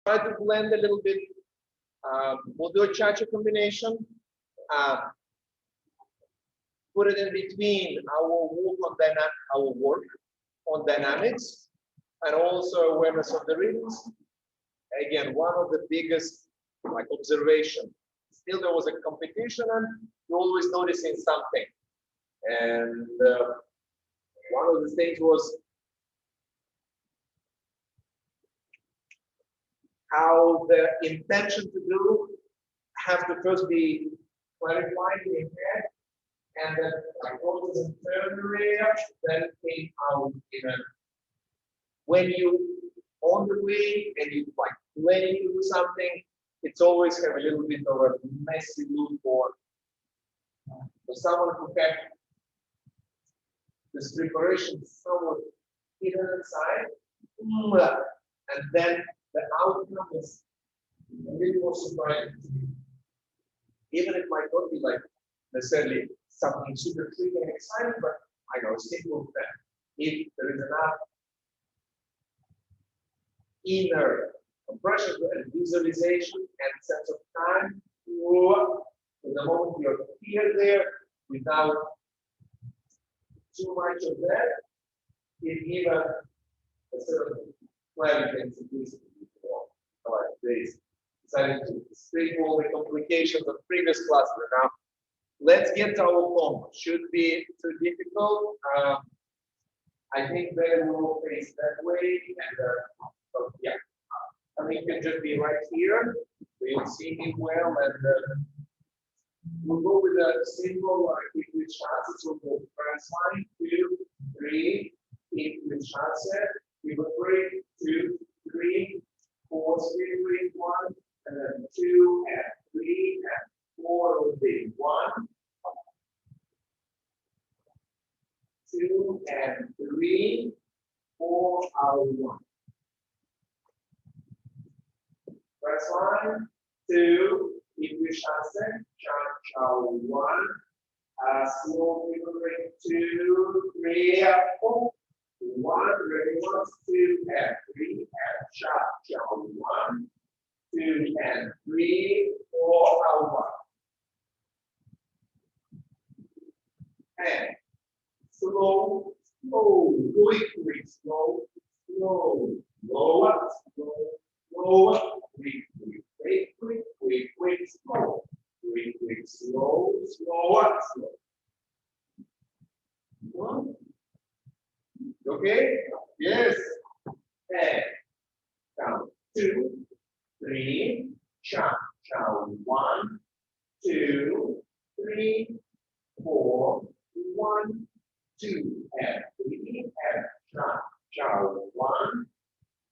try to blend a little bit. We'll do a cha-cha combination. Put it in between our work on dynamics and also awareness of the rhythms. Again, one of the biggest observation. Still, there was a competition, and you're always noticing something. And one of the things was how the intention to do have to first be clarified in your head, and then what was internally, then came out in a, when you on the way and you planning to do something, it's always have a little bit of a messy loop for someone who had this preparation somewhat hidden inside, and then the outcome is a little more surprising to me. Even it might not be necessarily something super tricky and exciting, but I know simple that if there is enough inner compression and visualization and sense of time, in the moment you're here there without too much of that, it even a certain clarity and simplicity before days. Decided to skip all the complications of previous classes. Now, let's get to our combo. Should be too difficult. I think better we will face that way. And yeah, I think you can just be right here. You'll see me well, and we'll go with a simple equal shots. So we'll go first line, 2, 3, equal shots. We will 3, 2, 3, 4, 3, 1, and then 2 and 3 and 4 will be 1, 2 and 3, 4 out 1. First line, 2, equal shots. Cha 1. Slow break 2, 3, 4. 1, ready, 1, 2, and 3, and cha 1, 2, and 3, 4, out 1. And slow, quick, slow, lower, quick, slow, quick, slow, slower, slow. 1. Okay? Yes. And count 2, 3, cha 1, 2, 3, 4, 1, 2, and 3, and cha 1,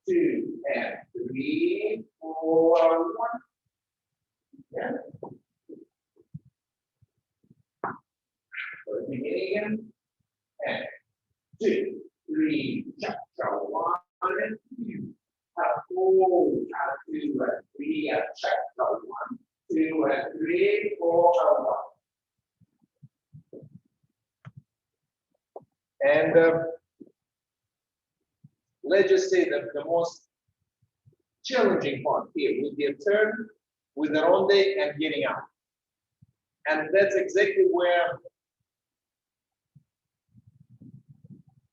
2, and 3, 4, 1. Yeah. So beginning again. And 2, 3, cha 1, and 2, 4, 2, and 3, and cha 1, 2, and 3, 4, 1. And let's just say that the most challenging part here will be a turn with the ronde and getting out. And that's exactly where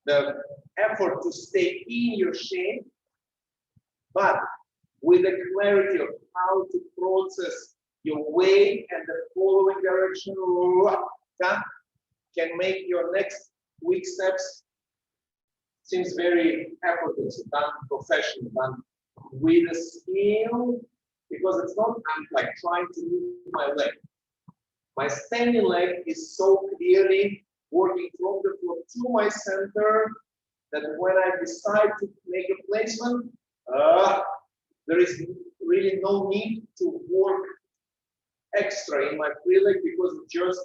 the effort to stay in your shape, but with the clarity of how to process your weight and the following direction can make your next week steps seems very effortless, done professional, done with a skill, because it's not I'm trying to move my leg. My standing leg is so clearly working from the floor to my center that when I decide to make a placement, there is really no need to work extra in my free leg because it just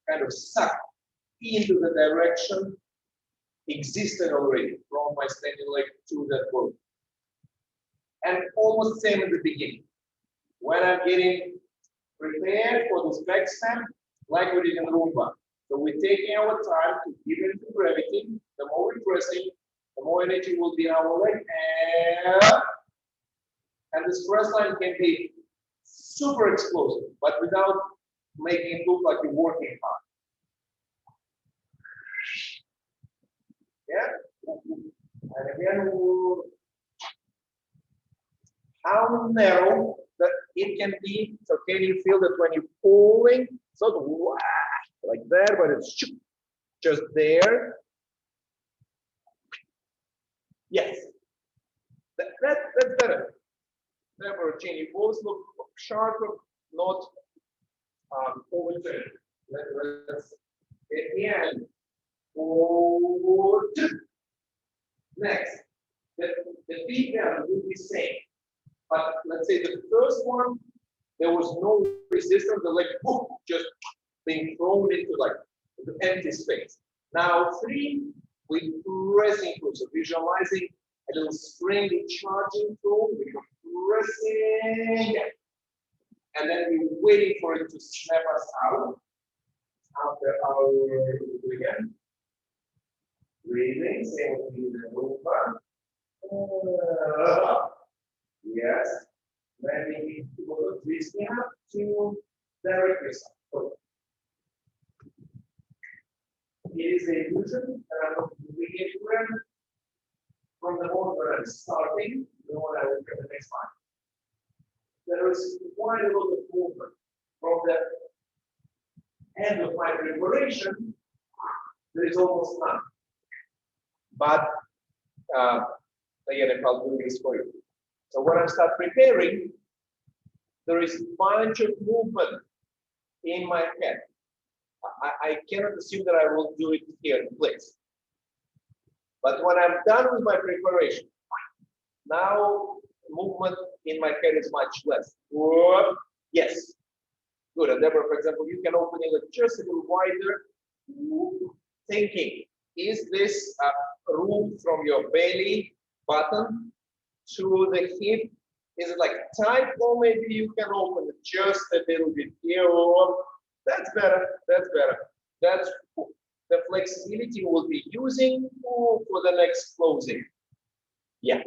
kind of sucked into the direction existed already from my standing leg to that ball. And almost the same at the beginning. When I'm getting prepared for this back step, like we did in Rumba. So we're taking our time to give into gravity. The more we're pressing, the more energy will be in our leg. And this press line can be super explosive, but without making it look like you're working hard. Yeah? And again, how narrow that it can be. So can you feel that when you're pulling, it's not like that, but it's just there. Yes, that's better. Never change. You both look sharper, not overturned. Let's again. Next, the beat down will be same. But let's say the first one, there was no resistance, the leg just being thrown into like the empty space. Now 3, we pressing through, so visualizing a little springy charging through, we're pressing, and then we're waiting for it to snap us out after our again. Breathing, same with the movement. Yes. Then we need to go to this up to direct yourself. It is a illusion that I'm going to begin to learn from the moment where I'm starting, the one I will get the next time. There is quite a lot of movement from the end of my preparation. There is almost none. But again, I'll do this for you. So when I start preparing, there is a bunch of movement in my head. I cannot assume that I will do it here in place. But when I'm done with my preparation, now movement in my head is much less. Whoop. Yes. Good. And Deborah, for example, you can open it just a little wider. Thinking, is this room from your belly button to the hip? Is it like tight, or maybe you can open it just a little bit here? That's better. That's better. That's the flexibility we'll be using for the next closing. Yeah.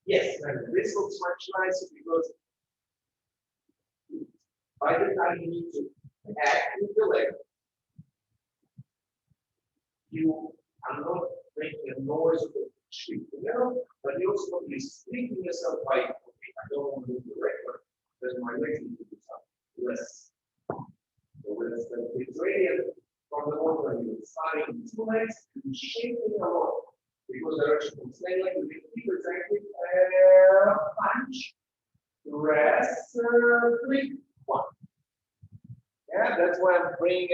Yes, and this looks much nicer because by the time you need to act with the leg, you are not making a noise of shaking, but you also be speaking yourself by, okay, I don't want to move the leg, but there's my leg need to do something less. So it's really from the moment when you're starting with 2 legs, you're shaking a lot because the direction from same leg will be exactly punch, rest, click, 1. Yeah, that's why I'm bringing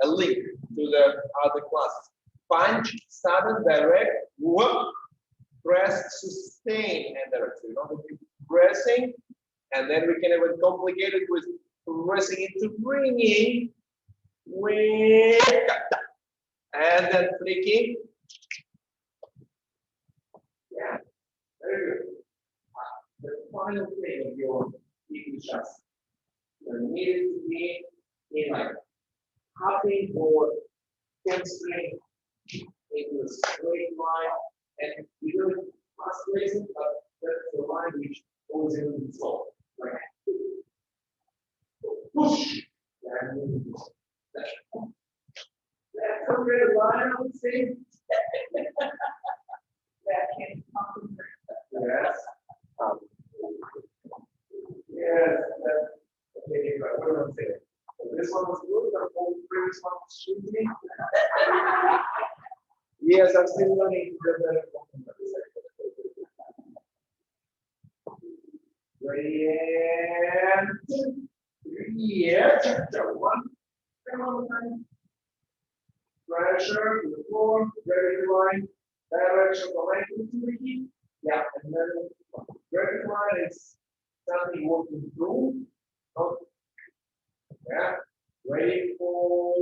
a link to the other classes. Punch, sudden, direct, whoop, press, sustain, and direct. So you don't have to keep pressing, and then we can even complicate it with pressing into bringing, and then flicking. Yeah, very good. The final thing of your equal shots, you need it to be in like hopping or hamstring into a straight line, and you do it fast placing, but that's the line which always in control. Like push. That's a red line, I would say. That can come. Yes. Yes. Okay, what am I saying? This one was good, the whole previous one was shooting. Yes, I'm still learning. And yeah, chapter 1. Come on, pressure to the floor, gravity line, direction of the leg into the hip. Yeah, and then gravity line is something working through. Yeah, ready for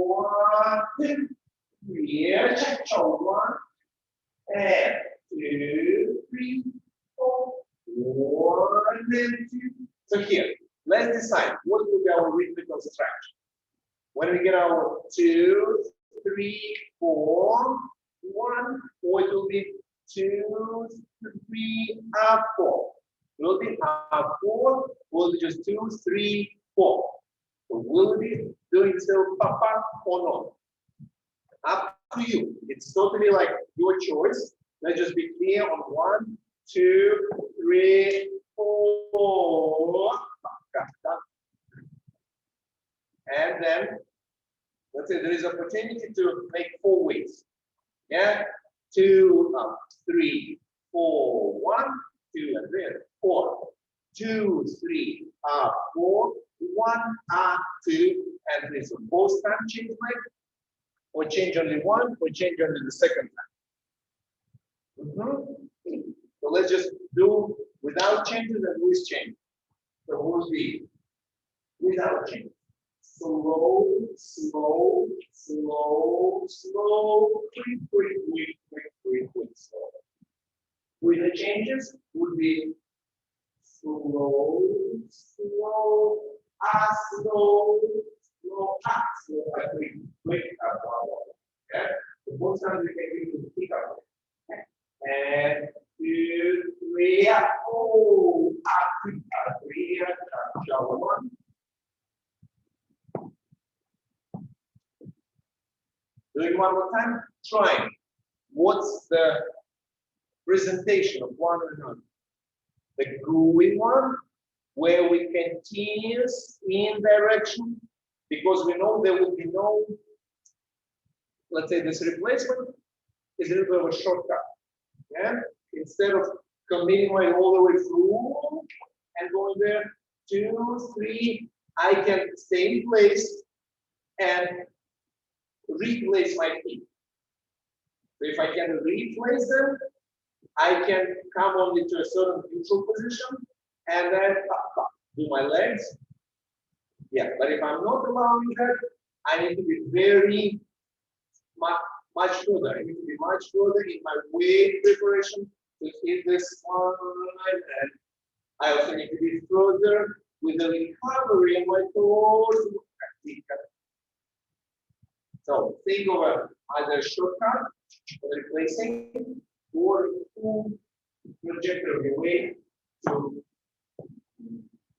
1, 2, yeah, chapter 1, and 2, 3, 4, 1, and 2. So here, let's decide what will be our rhythmical subtraction. When we get our 2, 3, 4, 1, or it will be 2, 3, up, 4. Will be up, 4. Will be just 2, 3, 4. So will be doing still papa or not? Up to you. It's totally like your choice. Let's just be clear on 1, 2, 3, 4. And then let's say there is opportunity to make 4 ways. Yeah, 2 up, 3, 4, 1, 2, and 3, 4. 2, 3 up, 4, 1 up, 2, and 3. So both times change leg, or change only one, or change only the second time. So let's just do without changes and with change. So we'll be without change. Slow, slow, slow, slow, quick, quick, quick, quick, quick, quick, slow. With the changes would be slow, slow, slow, slow, slow, quick, quick, okay? So both times we can use the pick up. Okay? And 2, 3, 4, 3, 1. Doing one more time, trying. What's the presentation of one and another? The going one, where we continuous in direction, because we know there will be no, let's say this replacement is a little bit of a shortcut. Yeah? Instead of committing my all the way through and going there, 2, 3, I can stay in place and replace my feet. So if I can replace them, I can come only to a certain neutral position and then do my legs. Yeah, but if I'm not allowing that, I need to be very much further. I need to be much further in my weight preparation to hit this one, and I also need to be further with the recovery in my toes. So think of either shortcut for replacing or full trajectory away to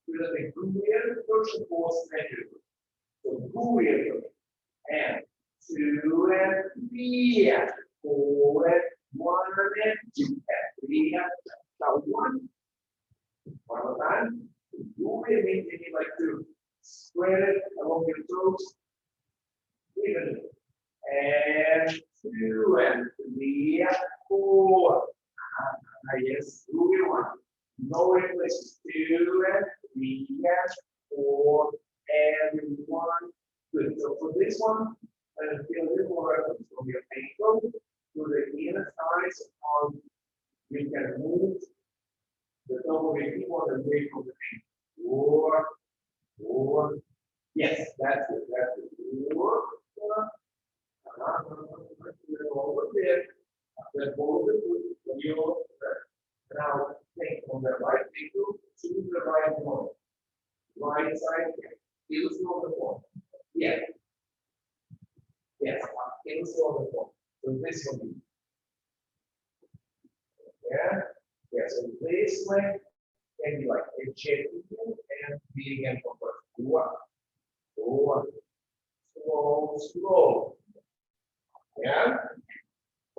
the Google version or standard. So Google and 2 and 3 and 4 and 1 and 2 and 3 and now 1. One more time. Google means you need like to spread it along your toes. Evenly. And 2 and 3 and 4. Yes, Google 1. No replace 2 and 3 and 4 and 1. Good. So for this one, feel a little more reference from your ankle to the inner thighs of you can move the top of your keyboard away from the ankle. Or yes, that's it. That's it. Over there. Then hold the foot when you now think on the right ankle to the right one. Right side, heels on the floor. Yeah. Yes, heels on the floor. So this will be. Yeah. Yeah. So this leg can be like a jet and be again for first. Go up. Go up. Slow, slow. Yeah.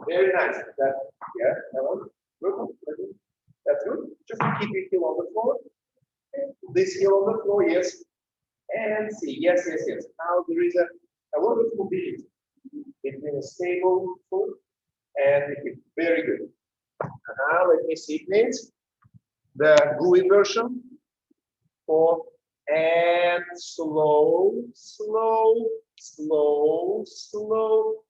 Very nice. That, yeah, that one. Good. That's good. Just keep your heel on the floor. This heel on the floor, yes. And see, yes, yes, yes. Now there is a lot of mobility between a stable foot and the hip. Very good. Now let me see, please. The GUI version for and slow, slow, slow, slow.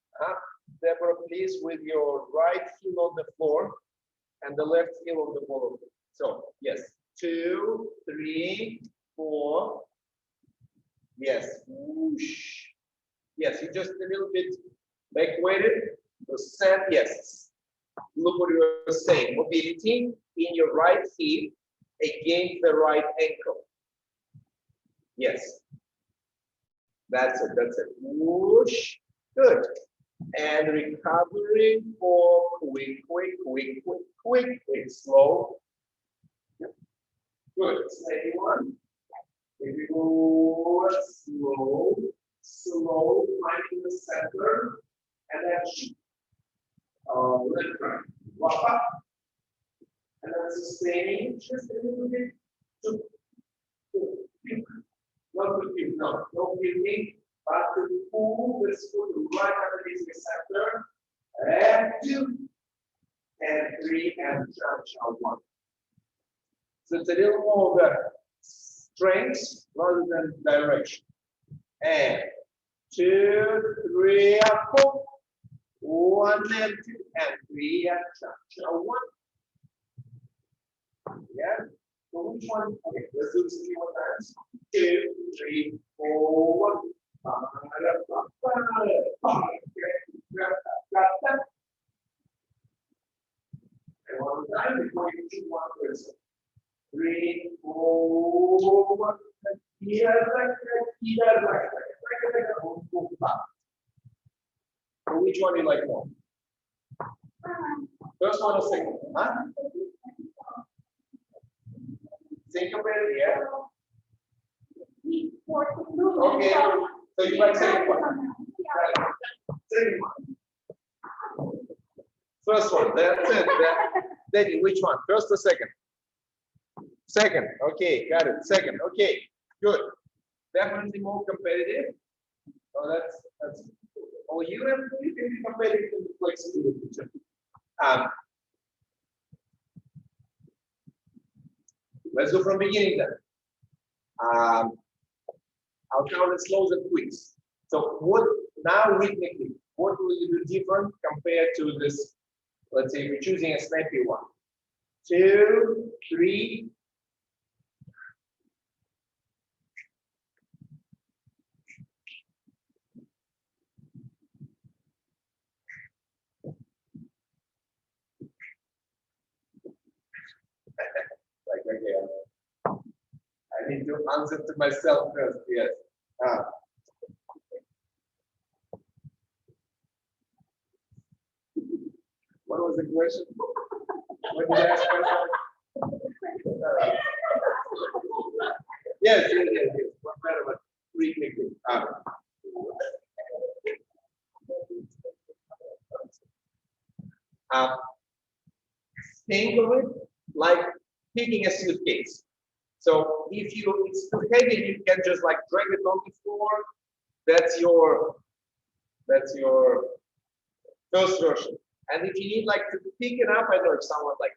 Deborah, please, with your right heel on the floor and the left heel on the floor. So, yes, 2, 3, 4. Yes. Whoosh. Yes, you just a little bit back weighted. So, set, yes. Look what you were saying. Mobility in your right heel against the right ankle. Yes. That's it. That's it. Whoosh. Good. And recovering for quick, slow. Good. Steady one. If you go slow, finding the center, and then left right. Walk up. And then sustaining just a little bit. Not to keep, no keeping, but to pull this foot right underneath the center. And 2, and 3, and jump 1. So it's a little more of the strength rather than direction. And 2, 3, and 4. 1 and 2, and 3, and jump 1. Yeah. So which one? Okay, let's do this a few more times. 2, 3, 4, 1. And one more time before you do one person. 3, 4, 1. So which one do you like more? First one or second? Huh? Syncopated, yeah. Okay, so you like second one. Second one. First one, that's it. Then which one? First or second? Second, okay, got it. Second, okay, good. Definitely more competitive. So that's oh, you can be competitive in the flexibility. Let's go from beginning then. I'll count it slows and quicks. So what now rhythmically, what will you do different compared to this? Let's say we're choosing a snappy one. 2, 3. Like again. I need to answer to myself first, yes. What was the question? What did I ask myself? Yes. What matter about rhythmically? Think of it like picking a suitcase. So if it's too heavy, you can just like drag it on the floor. That's your first version. And if you need like to pick it up, I know if someone like,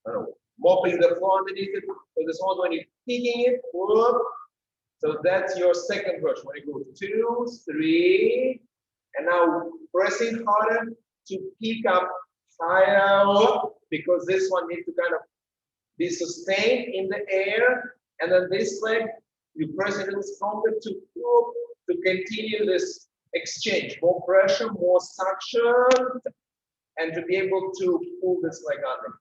I don't know, mopping the floor underneath it, so this one when you're picking it, whoop, so that's your second version. When you go 2, 3, and now pressing harder to pick up higher, because this one needs to kind of be sustained in the air, and then this leg you press it a little stronger to continue this exchange, more pressure, more suction, and to be able to pull this leg under.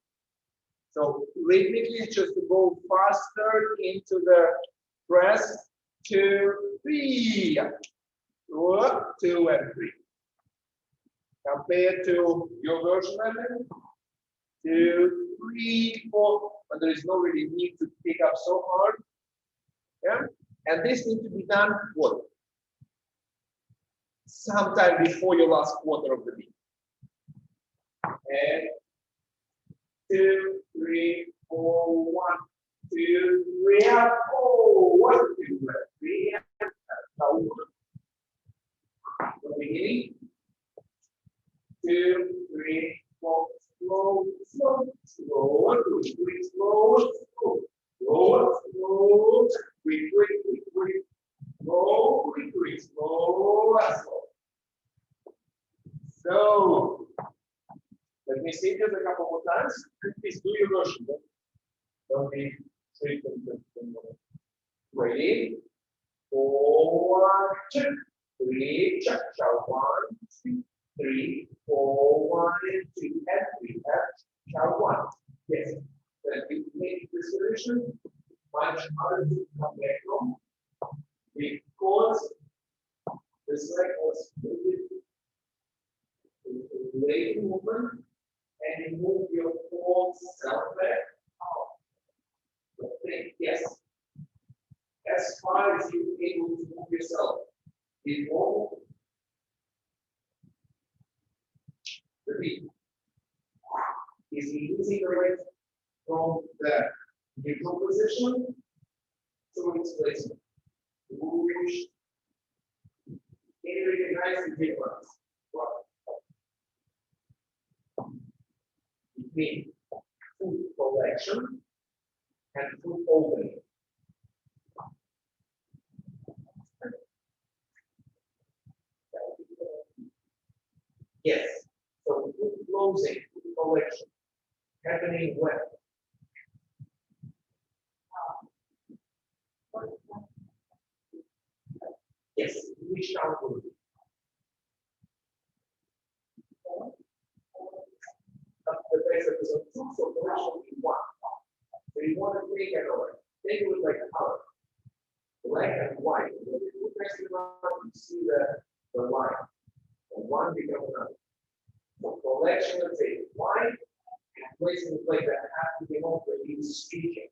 So rhythmically, just to go faster into the press. 2, 3, 2 and 3. Compared to your version, I think. 2, 3, 4, but there is no really need to pick up so hard. Yeah, and this needs to be done what? Sometime before your last quarter of the beat. And 2, 3, 4, 1, 2, 3, 4, 1, 2, 3, and now the beginning. 2, 3, 4. Slow, slow, slow, quick, slow, slow, slow, slow, quick, slow, quick, slow, slow. So, let me see this a couple more times. Please do your version. Don't be straight. Ready? 4, 2, 3, check, 1, 2, 3, 4, 1, and 2, and 3, and 1. Yes. Then we make this solution much harder to come back from because this leg was leg movement, and you move your whole self leg out. Yes. As far as you're able to move yourself. Before the feet is using the leg from the neutral position to its placement. Push. Can you recognize the difference? Between foot collection and foot opening. Yes. So foot closing, foot collection, happening when? Yes, which outward? The base of the two, so collection is one. So you want to take it away. Take it with like color. Black and white. When you put next to one, you see the line. And one becomes another. So collection, let's say white, and placing it like that have to be open when he's speaking.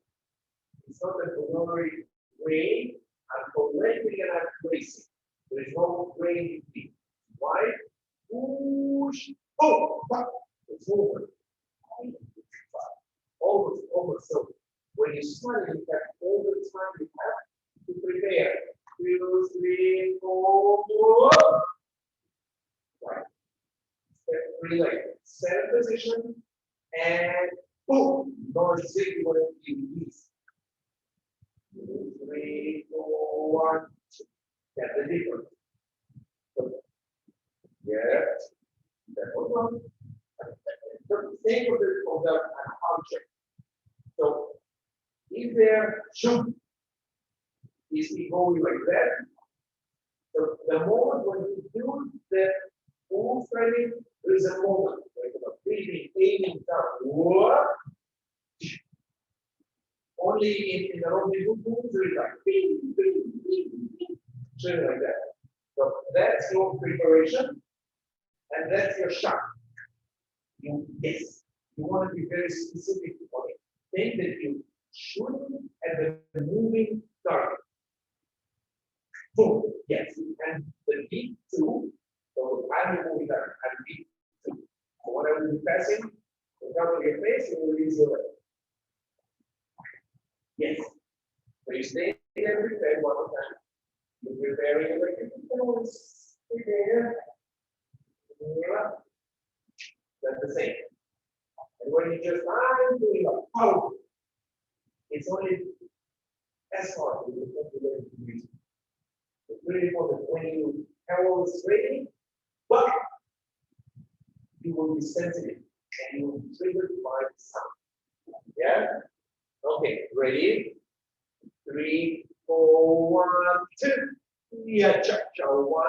It's not a preliminary grain, I'm collecting and I'm placing. There is no grain between. White, push, oh, it's over. Almost so. When you start, in fact, all the time you have to prepare. 2, 3, 4. Right. Relay. Set a position and boom. Don't see what it is. 2, 3, 4, 1, 2. That's the difference. Yes. That was one. The same of the object. So if there jump is he going like that? So the moment when you do the full training, there is a moment like breathing, aiming down. What? Only in the Robbie Hood there is like bing, bing, bing, bing, something like that. So that's your preparation, and that's your shot. Yes, you want to be very specific on it. Think that you shoot at the moving target. Boom, yes, and the beat too. So I'm moving target, and beat too. So when I will be passing, the top of your face, you will release your leg. Yes. So you stay there, prepare one more time. You're preparing your leg. You can always stay there. That's the same. And when you just, I'm doing a power, it's only as hard as you put the leg to use. It's really important when you have all this training, but you will be sensitive and you will be triggered by the sound. Yeah? Okay, ready? 3, 4, 1, 2. Yeah, cha cha 1,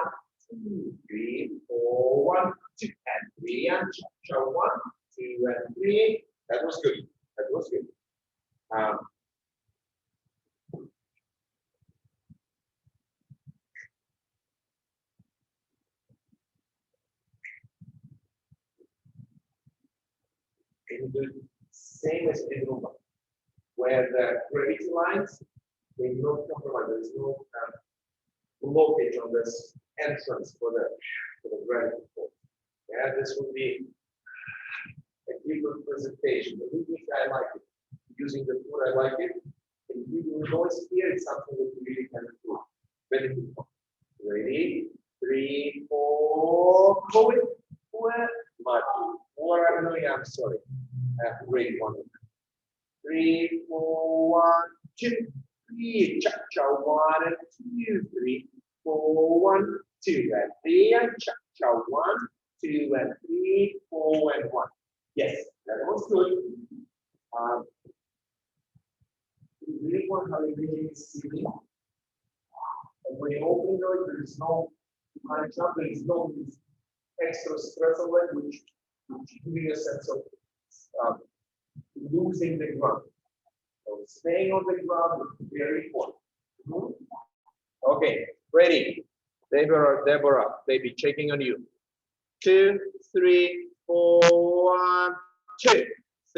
2, 3, 4, 1, 2, and 3, and cha cha 1, 2, and 3. That was good. That was good. Can you do same as in Rumba, where the gravity lines, they don't compromise. There is no blockage on this entrance for the gravity force. Yeah, this will be a different presentation. The movement I like it. Using the foot, I like it. And using noise here, it's something that we really can do. Benefit from. Ready? 3, 4, go it. I'm sorry. Ready, 1. 3, 4, 1, 2, 3. Cha cha 1, 2, 3, 4, 1, 2, and 3, and cha cha 1, 2, and 3, 4, and 1. Yes, that was good. You really want how you really see it. And when you open it, there is no jump, there is no extra stress on it, which giving a sense of losing the ground. So staying on the ground is very important. Okay, ready. Deborah, they be checking on you. 2, 3, 4, 1, 2,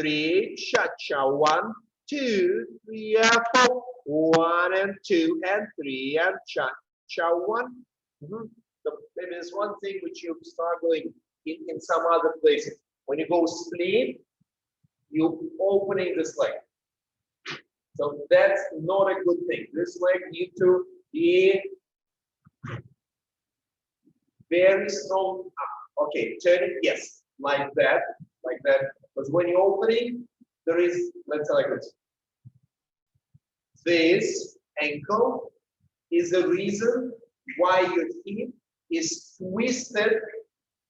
3, cha-cha, 1, 2, 3, and 4, 1 and 2 and 3 and cha-cha, 1. So maybe there's one thing which you're struggling in some other places. When you go split, you're opening this leg. So that's not a good thing. This leg needs to be very strong up. Okay, turn it, yes, like that, like that. Because when you're opening, there is, let's say like this. This ankle is the reason why your hip is twisted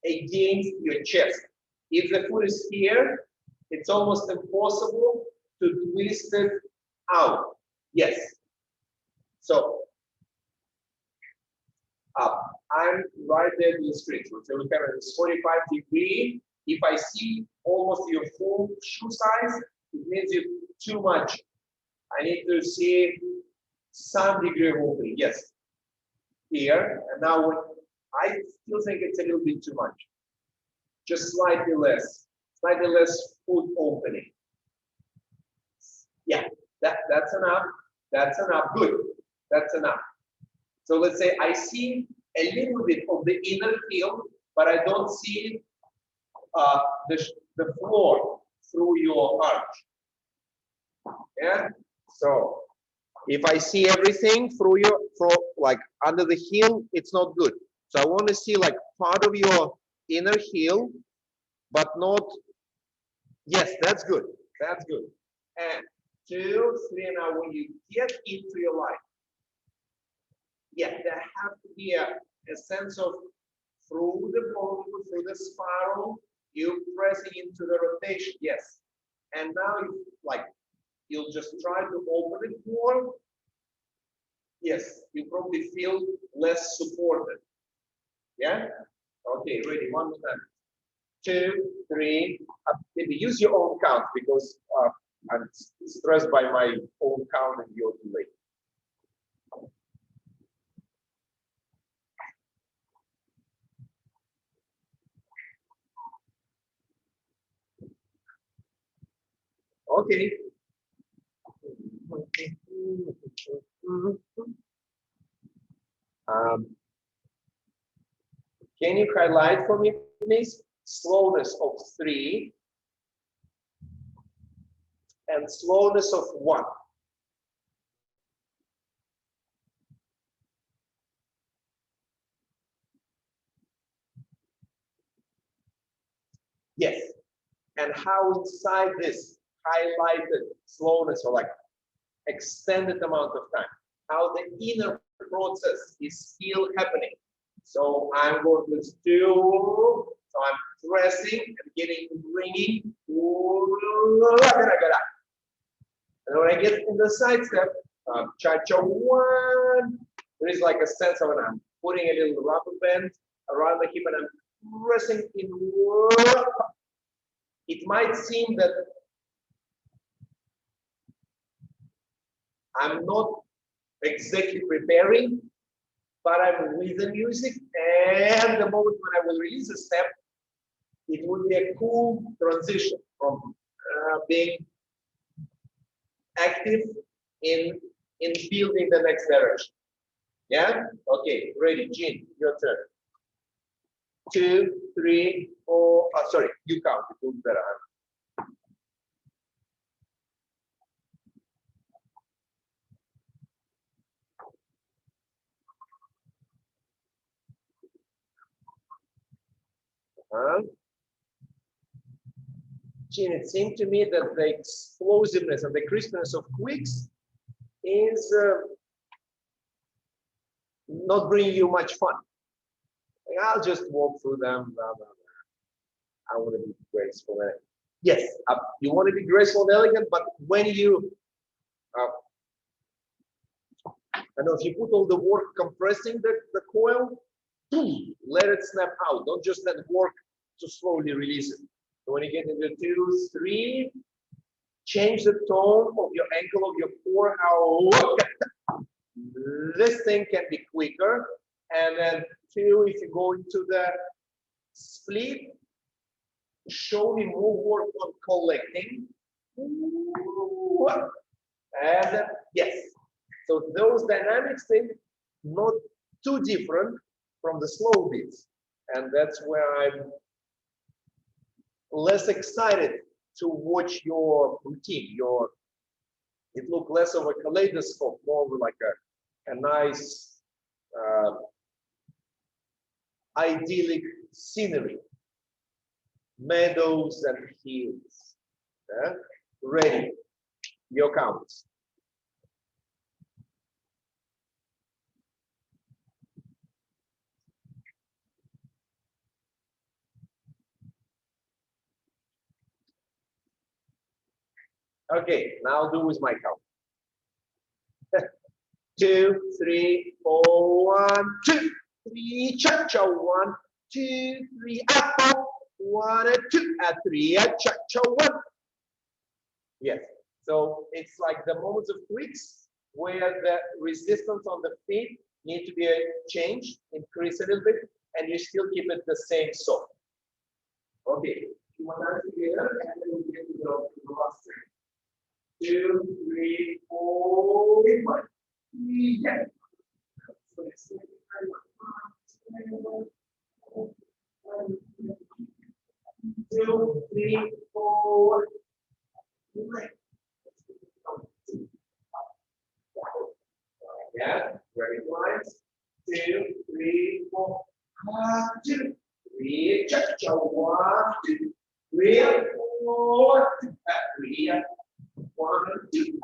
against your chest. If the foot is here, it's almost impossible to twist it out. Yes. So up. I'm right there to the screen. So we have a 45 degree. If I see almost your full shoe size, it means you too much. I need to see some degree of opening. Yes. Here. And now when I still think it's a little bit too much. Just slightly less foot opening. Yeah, that's enough. That's enough. Good. That's enough. So let's say I see a little bit of the inner heel, but I don't see the floor through your arch. Yeah. So if I see everything through your like under the heel, it's not good. So I want to see like part of your inner heel, but not. Yes, that's good. That's good. And 2, 3. Now when you get into your line, yeah, there has to be a sense of through the bone, through the spiral, you pressing into the rotation. Yes. And now you'll just try to open it more. Yes, you probably feel less supported. Yeah? Okay, ready, one more time. 2, 3, maybe use your own count because I'm stressed by my own count and you're too late. Okay. Can you highlight for me, please? Slowness of 3 and slowness of 1. Yes. And how inside this highlighted slowness or like extended amount of time, how the inner process is still happening. So I'm going to do, so I'm pressing and getting ringing. And when I get in the side step, cha-cha 1, there is like a sense of I'm putting a little rubber band around the hip and I'm pressing in. It might seem that I'm not exactly preparing, but I'm with the music, and the moment when I will release a step, it will be a cool transition from being active in building the next direction. Yeah? Okay, ready, Jean, your turn. 2, 3, 4, sorry, you count, it will be better. Jean, it seemed to me that the explosiveness and the crispness of quicks is not bringing you much fun. Like, I'll just walk through them. Blah, blah, blah. I want to be graceful. Yes, you want to be graceful and elegant, but when you, I don't know, if you put all the work compressing the coil, let it snap out. Don't just let it work to slowly release it. So when you get into 2, 3, change the tone of your ankle, of your core, how this thing can be quicker. And then 2, if you go into the split, show me more work on collecting. And yes, so those dynamics, they not too different from the slow beats. And that's where I'm less excited to watch your routine. It looked less of a kaleidoscope, more like a nice idyllic scenery, meadows and hills. Ready, your counts. Okay, now do with my count. 2, 3, 4, 1, 2, 3, cha-cha, 1, 2, 3, up, 1, 2, 3, cha-cha, 1. Yes, so it's like the moments of tweaks where the resistance on the feet need to be changed, increase a little bit, and you still keep it the same so. Okay, you want that together, and then we get to the last string. 2, 3, 4, 1. Yeah. So it's 2, 3, 4. Yeah, very nice. 2, 3, 4. 2, 3, cha-cha, 1, 2, 3, 4, 3, 1, 2,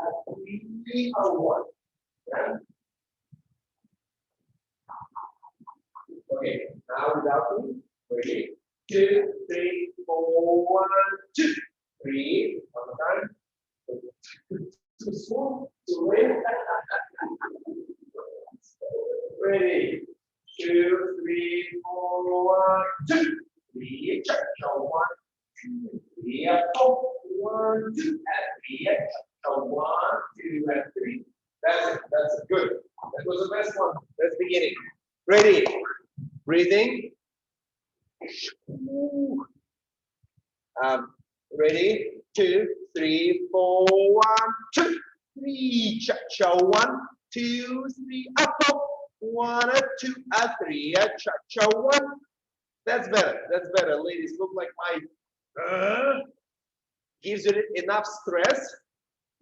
3, 1. Yeah. Okay, now without me. Ready? 2, 3, 4, 1, 2, 3. One more time. Too small, too late. Ready? 2, 3, 4, 1, 2, 3, cha-cha, 1, 2, 3, 4, 1, 2, 3, cha-cha, 1, 2, 3. That's it. That's it. Good. That was the best one. That's beginning. Ready? Breathing. Ready? 2, 3, 4, 1, 2, 3, cha-cha, 1, 2, 3, up, 1, 2, 3, cha-cha, 1. That's better. That's better. Ladies, look like my gives you enough stress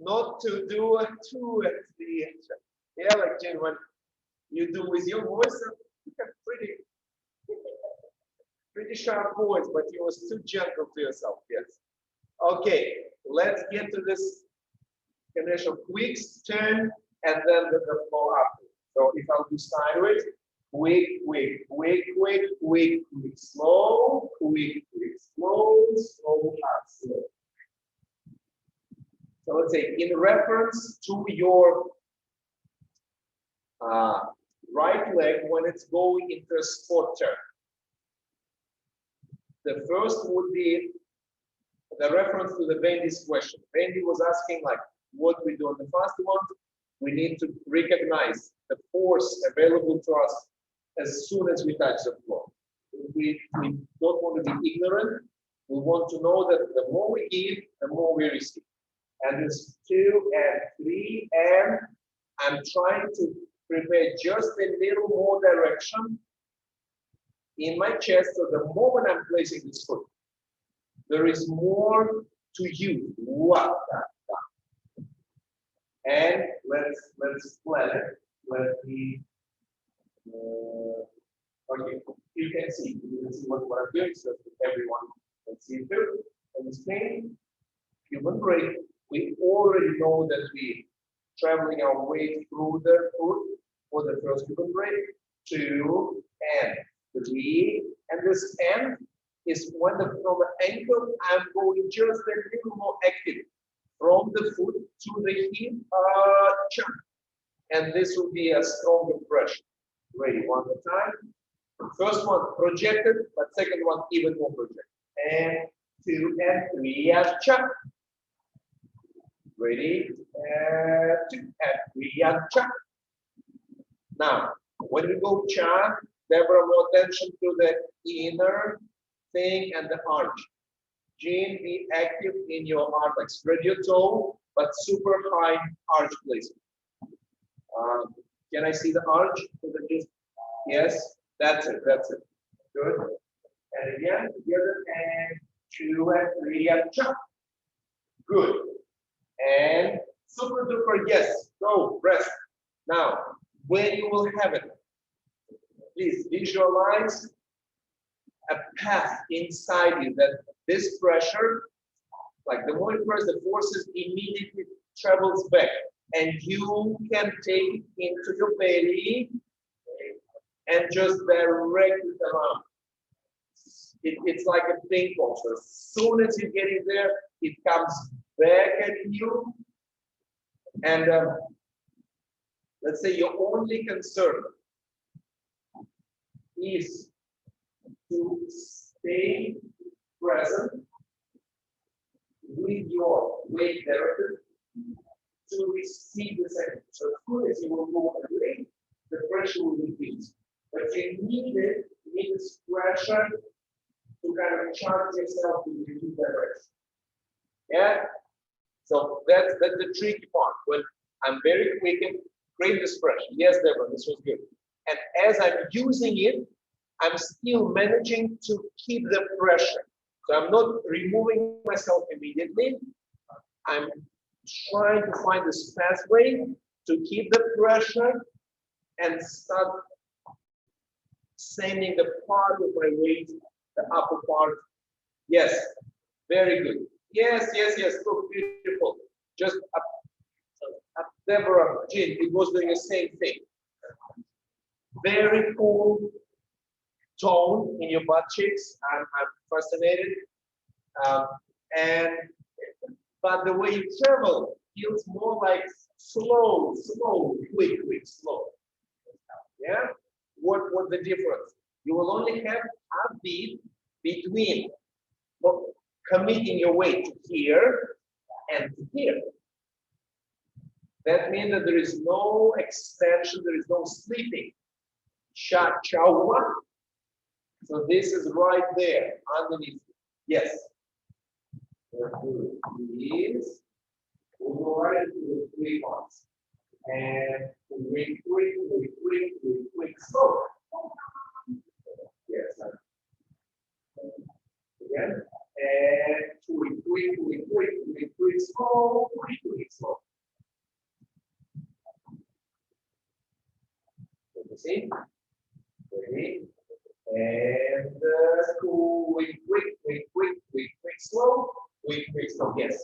not to do 2 and 3. Yeah, like Jane, when you do with your voice, you have pretty sharp voice, but you was too gentle to yourself. Yes. Okay, let's get to this combination of quicks, turn, and then the flow up. So if I'll do sideways, quick, quick, quick, quick, quick, quick, slow, quick, quick, slow, slow, up, slow. So let's say in reference to your right leg when it's going into a spot turn. The first would be the reference to the Bendy's question. Bendy was asking like what we do on the fast one. We need to recognize the force available to us as soon as we touch the floor. We don't want to be ignorant. We want to know that the more we give, the more we receive. And it's 2 and 3, and I'm trying to prepare just a little more direction in my chest. So the moment I'm placing this foot, there is more to you. And let's plan it. Let me. Okay, you can see what I'm doing, so everyone can see it too. And the screen, human brain. We already know that we traveling our way through the foot for the first human brain, 2 and 3, and this end is when from the ankle I'm going just a little more active from the foot to the hip, chunk, and this will be a stronger pressure. Ready? One more time. First one projected, but second one even more projected. And 2 and 3 and chunk. Ready? 2 and 3 and chunk. Now, when we go chunk, there were more attention to the inner thing and the arch. Gene, be active in your arm, like spread your toe, but super high arch placement. Can I see the arch? Yes, that's it, that's it. Good. And again, together, and 2 and 3 and jump. Good. And super duper, yes, go, rest. Now, when you will have it, please visualize a path inside you that this pressure, like the more you press, the forces immediately travels back, and you can take it into your belly and just direct it around. It's like a ping pong. So as soon as you get it there, it comes back at you. And let's say your only concern is to stay present with your weight directed to receive the second. So as soon as you will go away, the pressure will increase. But you need it, you need this pressure to kind of charge yourself in the new direction. Yeah? So that's the tricky part. When I'm very quick and create this pressure. Yes, Deborah, this was good. And as I'm using it, I'm still managing to keep the pressure. So I'm not removing myself immediately. I'm trying to find this pathway to keep the pressure and start sending the part of my weight, the upper part. Yes, very good. Yes, yes, yes, look, beautiful. Just up Deborah, Jean, it was doing the same thing. Very cool tone in your butt cheeks. I'm fascinated. But the way you travel feels more like slow, quick, slow. Yeah? What's the difference? You will only have a beat between committing your weight to here and to here. That means that there is no extension, there is no sleeping. Cha, chow, one. So this is right there, underneath. Yes. Please. We'll go right into the 3 parts. And quick, slow. Yes. Again. And quick, slow. You see? Ready? And quick, slow. Yes.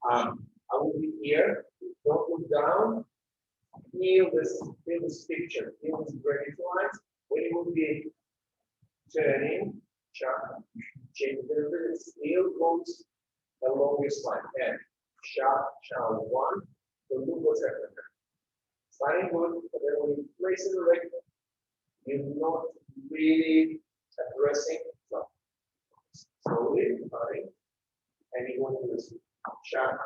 I will be here. Don't look down. Feel this picture. Feel this gradient lines. When you will be turning, change the still goes the longest line. And sharp, 1. So look what's happening. Starting good, but then when you place it right, you're not really addressing so slowly, starting, and you want to this sharp.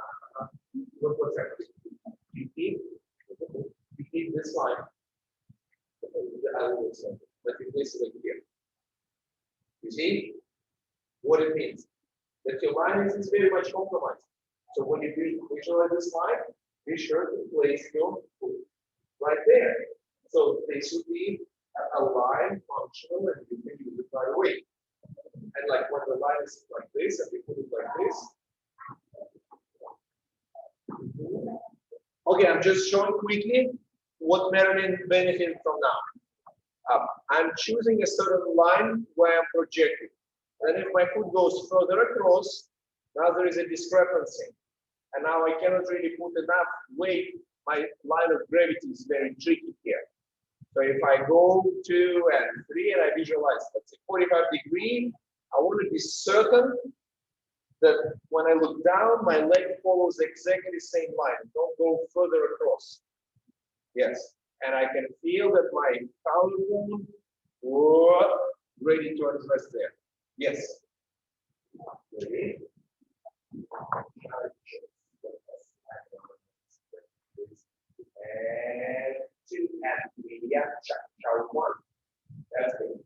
Look what's happening. You keep this line. But you place it like here. You see what it means? That your line is very much compromised. So when you visualize this line, be sure to place your foot right there. So they should be a line functional and you can use it right away. And like when the line is like this and we put it like this. Okay, I'm just showing quickly what Marilyn benefited from now. I'm choosing a certain line where I'm projecting. And if my foot goes further across, now there is a discrepancy. And now I cannot really put enough weight. My line of gravity is very tricky here. So if I go 2 and 3 and I visualize, let's say 45 degrees, I want to be certain that when I look down, my leg follows exactly the same line. Don't go further across. Yes. And I can feel that my collarbone ready to address there. Yes. Ready? And 2 and 3. Yeah, chart 1. That's it.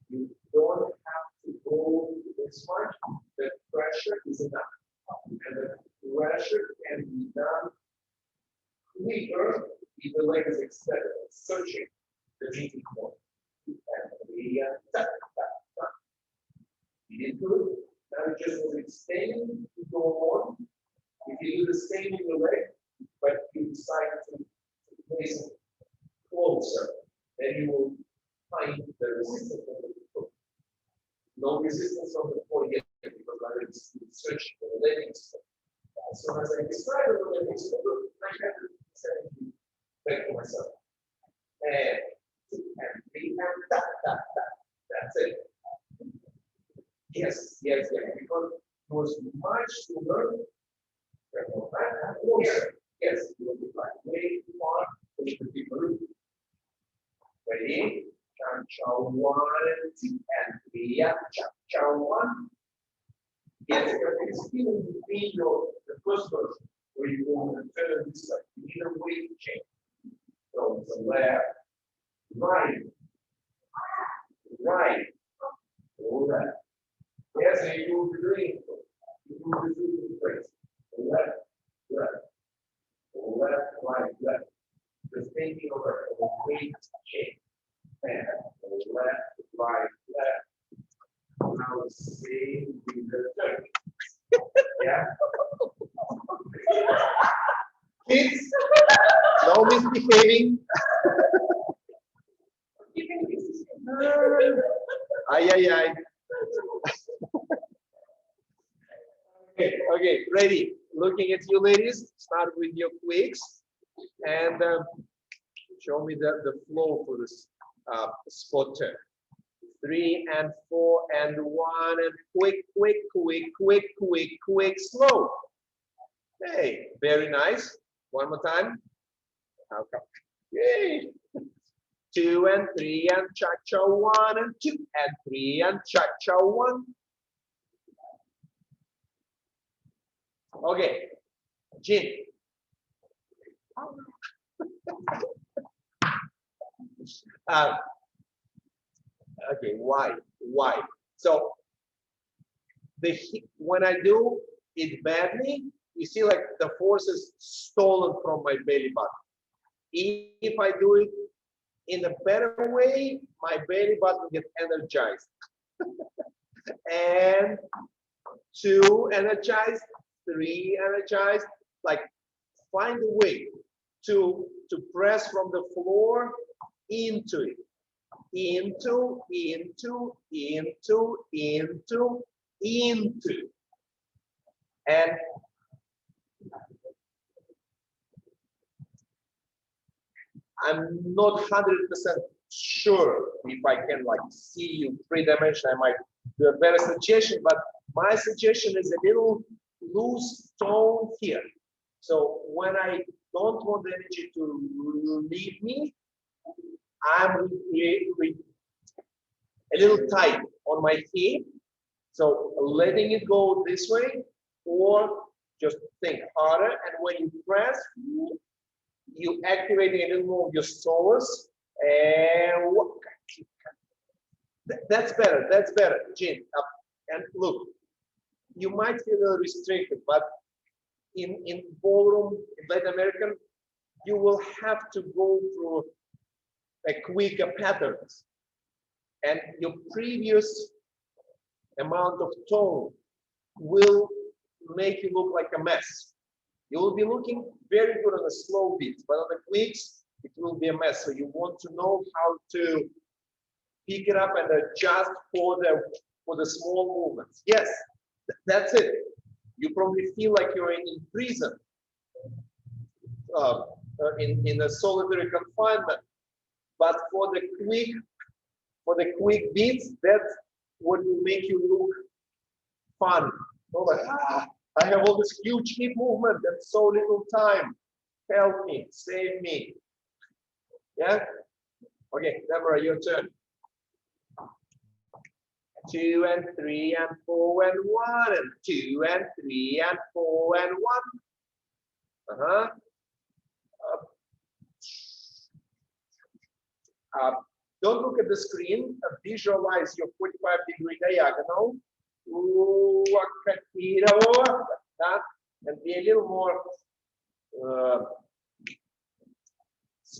You don't have to go this much. The Weaker if the leg is extended, searching the meeting point. And we tap, tap, tap. You did good. Now it just was extending to go on. If you do the same in your leg, but you decide to place it closer, then you will find the resistance of the foot. No resistance on the foot yet, because I was searching for the landing spot. As soon as I describe the landing spot, I have to send it back to myself. And 2 and 3 and tap, tap, tap. That's it. Yes, yes, yes. Because it was much sooner. Closer. Yes, you will be like way too far to the people. Ready? Chow chow 1, 2 and 3. Chow chow 1. Yes, it's still between the first version where you want to turn this way. You need a way to change. So it's a left, right, right, left. Yes, and you will be doing you will be doing the phrase. Left, left, left, right, left. Just thinking of a way to change. And left, right, left. Now same with the turn. Yeah. Kids, no misbehaving. Ay, ay, ay. Okay, ready. Looking at you ladies, start with your quicks and show me the flow for this spot turn. 3 and 4 and 1 and quick, quick, quick, quick, quick, quick, slow. Hey, very nice. One more time. Okay. Yay. 2 and 3 and cha-cha 1 and 2 and 3 and cha-cha 1. Okay, Jin. Okay, why? So when I do it badly, you see like the force is stolen from my belly button. If I do it in a better way, my belly button gets energized. And 2 energized, 3 energized, like find a way to press from the floor into it. Into. And I'm not 100% sure if I can like see you 3-dimensional. I might do a better suggestion, but my suggestion is a little loose tone here. So when I don't want the energy to leave me, I'm a little tight on my hip. So letting it go this way, or just think harder. And when you press, you activating a little more of your psoas. And that's better. That's better, Jin. And look, you might feel a little restricted, but in ballroom, in Latin American, you will have to go through a quicker patterns, and your previous amount of tone will make you look like a mess. You will be looking very good on the slow beats, but on the quicks, it will be a mess. So you want to know how to pick it up and adjust for the small movements. Yes, that's it. You probably feel like you're in prison, in a solitary confinement. But for the quick beats, that's what will make you look fun. So like, I have all this huge hip movement and so little time. Help me, save me. Yeah? Okay, Deborah, your turn. 2 and 3 and 4 and 1 and 2 and 3 and 4 and 1. Don't look at the screen. Visualize your 45-degree diagonal. And be a little more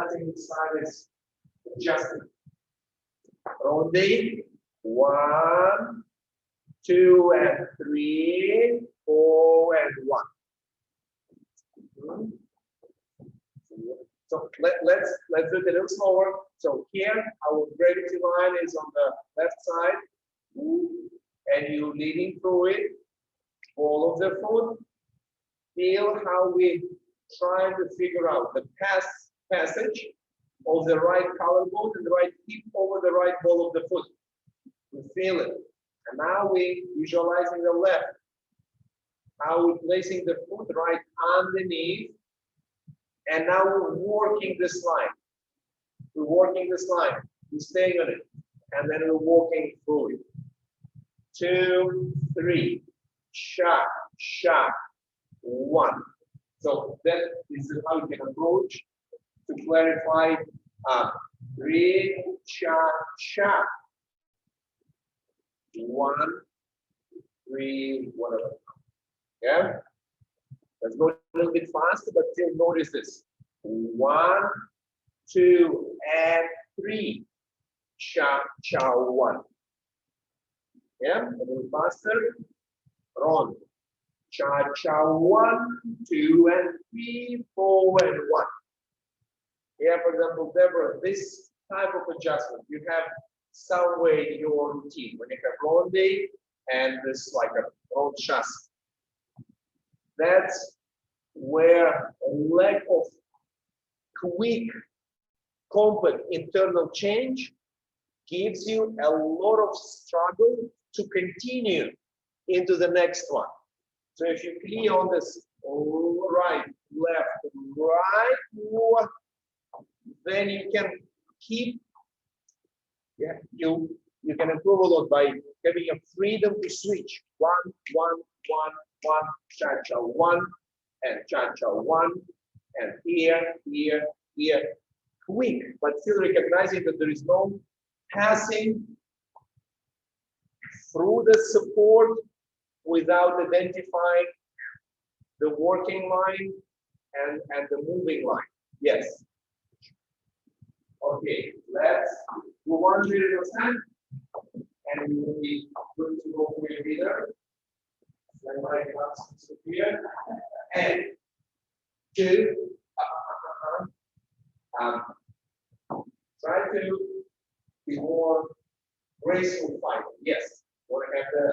Nothing inside is adjusting. Rondi. 1, 2, and 3, 4, and 1. So let's do it a little slower. So here our gravity line is on the left side, and you're leading through it. Follow the foot. Feel how we trying to figure out the passage of the right collarbone and the right hip over the right ball of the foot. We feel it. And now we visualizing the left. How we're placing the foot right underneath. And now we're working this line. We're working this line. We're staying on it. And then we're walking through it. 2, 3. Shot, shot. 1. So that is how you can approach to clarify 3, shot, shot. 1, 3, whatever. Yeah? Let's go a little bit faster, but still notice this. 1, 2, and 3. Cha, cha, 1. Yeah? A little faster. Run. Cha, cha, 1, 2, and 3, 4, and 1. Yeah, for example, Deborah, this type of adjustment, you have some way in your routine. When you have rondi and this like a roll chest. That's where a lack of quick, compact internal change gives you a lot of struggle to continue into the next one. So if you clear on this right, left, right, then you can keep, you can improve a lot by having a freedom to switch. 1, 1, 1, 1, cha-cha 1, and cha-cha 1, and here, here, here. Quick, but still recognizing that there is no passing through the support without identifying the working line and the moving line. Yes. Okay, let's move on to the time, and we will be good to go with either. Then my class here. And 2. Try to be more graceful fighting. Yes. Want to have the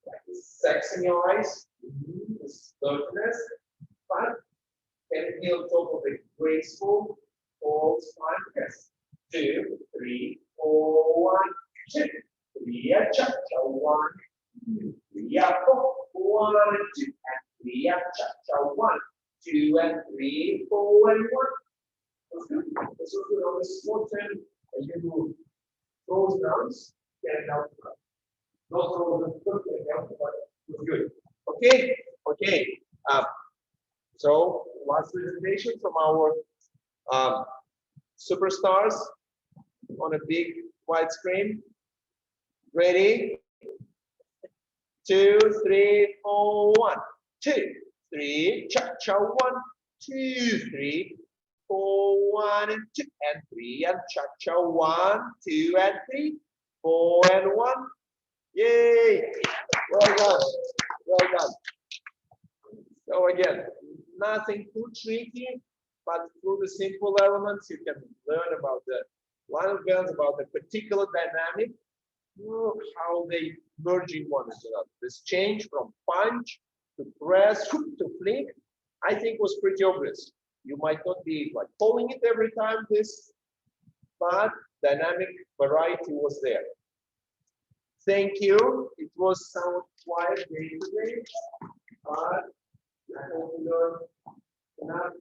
like the sex in your eyes, the sturginess, but can be on top of it graceful, all time. Yes. 2, 3, 4, 1, 2, 3, cha, 1, 3, 4, 1, 2, and 3, cha, 1, 2, and 3, 4, and 1. That's good. That's so good on the short term, and you do those downs, can help. Not throw them quickly, help, but it's good. Okay, okay. So last presentation from our superstars on a big wide screen. Ready? 2, 3, 4, 1, 2, 3, cha-cha 1, 2, 3, 4, 1, and 2, and 3, and cha-cha 1, 2, and 3, 4, and 1. Yay! Well done. Well done. So again, nothing too tricky, but through the simple elements, you can learn about the line of balance, about the particular dynamic, how they merge in one another. This change from punch to press to flick, I think was pretty obvious. You might not be like following it every time, but dynamic variety was there. Thank you. It was somewhat quiet day today, but I hope you learned enough